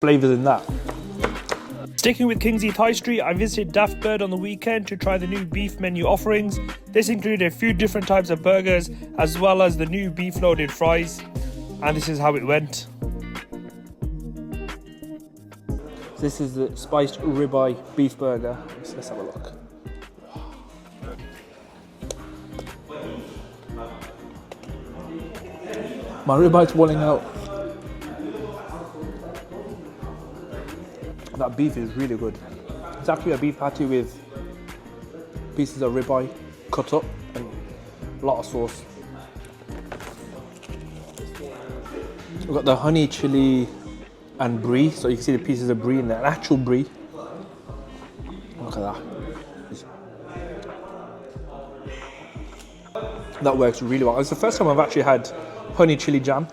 flavours in that. Sticking with King's Heath High Street, I visited Daft Bird on the weekend to try the new beef menu offerings. This included a few different types of burgers as well as the new beef loaded fries. And this is how it went. This is the spiced ribeye beef burger. Let's have a look. My ribeye's walling out. That beef is really good. It's actually a beef patty with pieces of ribeye cut up and a lot of sauce. We've got the honey chili and brie, so you can see the pieces of brie in there, an actual brie. Look at that. That works really well. It's the first time I've actually had honey chili jam